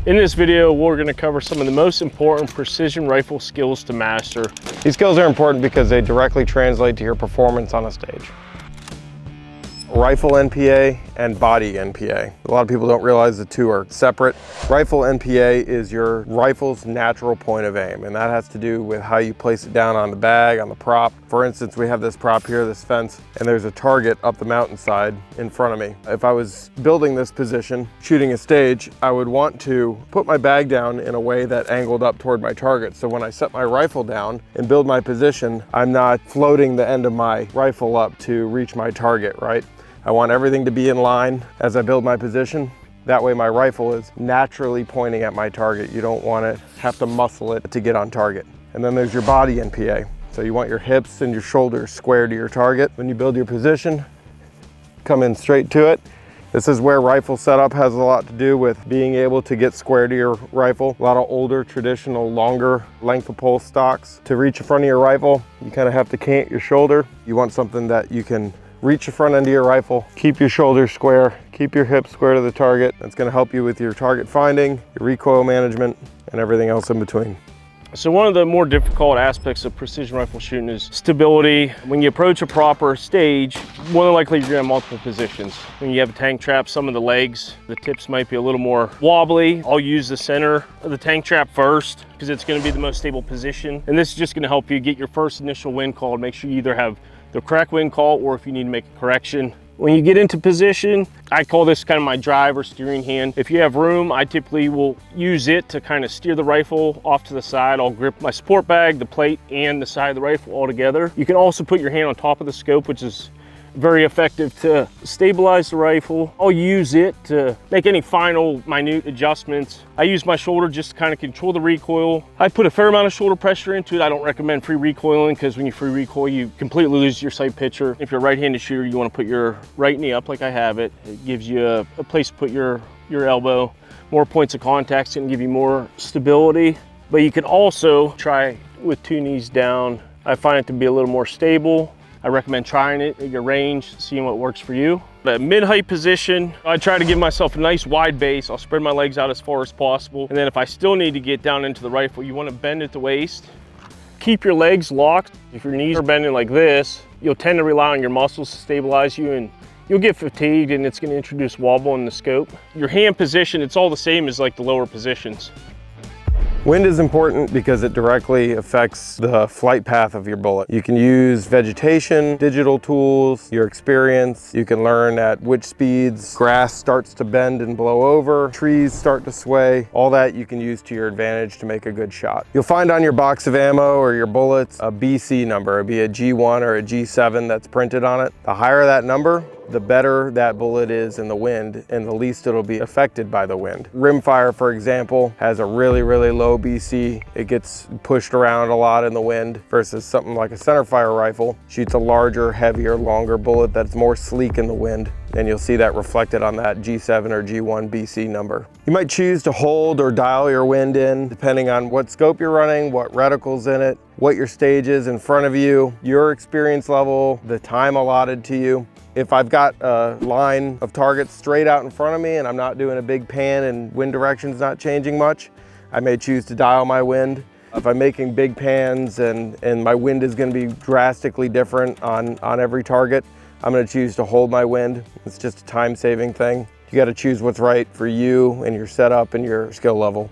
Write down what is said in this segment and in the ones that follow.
In this video, we're going to cover some of the most important precision rifle skills to master. These skills are important because they directly translate to your performance on a stage. Rifle NPA and body NPA. A lot of people don't realize the two are separate. Rifle NPA is your rifle's natural point of aim, and that has to do with how you place it down on the bag, on the prop. For instance, we have this prop here, this fence, and there's a target up the mountainside in front of me. If I was building this position, shooting a stage, I would want to put my bag down in a way that angled up toward my target. So when I set my rifle down and build my position, I'm not floating the end of my rifle up to reach my target, right? I want everything to be in line as I build my position. That way my rifle is naturally pointing at my target. You don't want to have to muscle it to get on target. And then there's your body NPA. So you want your hips and your shoulders square to your target. When you build your position, come in straight to it. This is where rifle setup has a lot to do with being able to get square to your rifle. A lot of older, traditional, longer length of pole stocks. To reach the front of your rifle, you kind of have to cant your shoulder. You want something that you can reach the front end of your rifle, keep your shoulders square, keep your hips square to the target. That's going to help you with your target finding, your recoil management, and everything else in between. So one of the more difficult aspects of precision rifle shooting is stability. When you approach a proper stage, more than likely you're gonna have multiple positions. When you have a tank trap, some of the legs, the tips might be a little more wobbly. I'll use the center of the tank trap first because it's gonna be the most stable position. And this is just gonna help you get your first initial wind call to make sure you either have the correct wind call or if you need to make a correction. When you get into position, I call this kind of my drive or steering hand. If you have room, I typically will use it to kind of steer the rifle off to the side. I'll grip my support bag, the plate, and the side of the rifle all together. You can also put your hand on top of the scope, which is very effective to stabilize the rifle. I'll use it to make any final minute adjustments. I use my shoulder just to kind of control the recoil. I put a fair amount of shoulder pressure into it. I don't recommend free recoiling because when you free recoil, you completely lose your sight picture. If you're a right-handed shooter, you want to put your right knee up like I have it. It gives you a place to put your elbow. More points of contact and give you more stability. But you can also try with two knees down. I find it to be a little more stable. I recommend trying it at your range, seeing what works for you. At mid-height position, I try to give myself a nice wide base. I'll spread my legs out as far as possible. And then if I still need to get down into the rifle, you want to bend at the waist. Keep your legs locked. If your knees are bending like this, you'll tend to rely on your muscles to stabilize you and you'll get fatigued and it's going to introduce wobble in the scope. Your hand position, it's all the same as like the lower positions. Wind is important because it directly affects the flight path of your bullet. You can use vegetation, digital tools, your experience. You can learn at which speeds grass starts to bend and blow over, trees start to sway. All that you can use to your advantage to make a good shot. You'll find on your box of ammo or your bullets a BC number. It'll be a G1 or a G7 that's printed on it. The higher that number, the better that bullet is in the wind and the least it'll be affected by the wind. Rimfire, for example, has a really, really low BC. It gets pushed around a lot in the wind versus something like a centerfire rifle. Shoots a larger, heavier, longer bullet that's more sleek in the wind. And you'll see that reflected on that G7 or G1 BC number. You might choose to hold or dial your wind in depending on what scope you're running, what reticle's in it, what your stage is in front of you, your experience level, the time allotted to you. If I've got a line of targets straight out in front of me and I'm not doing a big pan and wind direction's not changing much, I may choose to dial my wind. If I'm making big pans and my wind is going to be drastically different on every target, I'm going to choose to hold my wind. It's just a time-saving thing. You got to choose what's right for you and your setup and your skill level.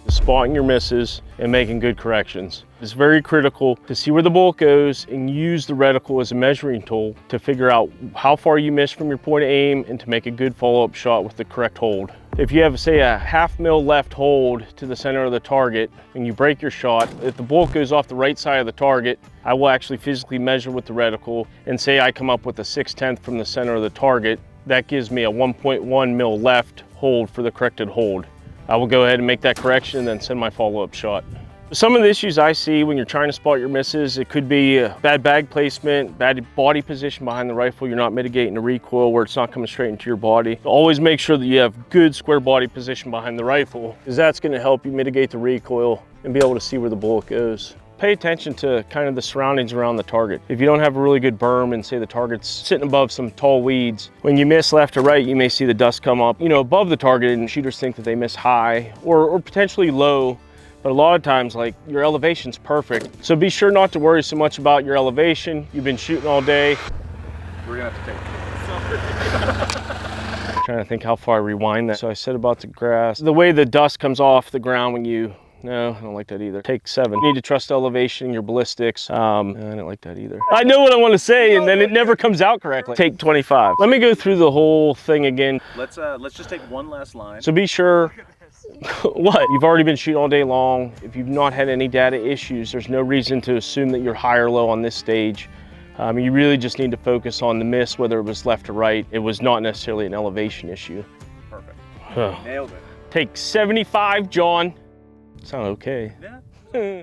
Spotting your misses and making good corrections. It's very critical to see where the bullet goes and use the reticle as a measuring tool to figure out how far you missed from your point of aim and to make a good follow-up shot with the correct hold. If you have, say, a ½ mil left hold to the center of the target and you break your shot, if the bullet goes off the right side of the target, I will actually physically measure with the reticle and say I come up with a 6/10 from the center of the target. That gives me a 1.1 mil left hold for the corrected hold. I will go ahead and make that correction and then send my follow-up shot. Some of the issues I see when you're trying to spot your misses, it could be bad bag placement, bad body position behind the rifle. You're not mitigating the recoil where it's not coming straight into your body. Always make sure that you have good square body position behind the rifle because that's going to help you mitigate the recoil and be able to see where the bullet goes. Pay attention to kind of the surroundings around the target. If you don't have a really good berm and say the target's sitting above some tall weeds, when you miss left or right, you may see the dust come up, you know, above the target, and shooters think that they miss high or potentially low. But a lot of times, like, your elevation's perfect. So be sure not to worry so much about your elevation. You've been shooting all day. We're gonna have to take Trying to think how far I rewind that. So I said about the grass. The way the dust comes off the ground when you, no, I don't like that either. Take 7. You need to trust elevation, your ballistics. I don't like that either. I know what I want to say and then it never comes out correctly. Take 25. Let me go through the whole thing again. Let's just take one last line. So be sure, what? You've already been shooting all day long. If you've not had any data issues, there's no reason to assume that you're high or low on this stage. You really just need to focus on the miss, whether it was left or right. It was not necessarily an elevation issue. Perfect. Oh. Nailed it. Take 75, John. Sound okay. Yeah.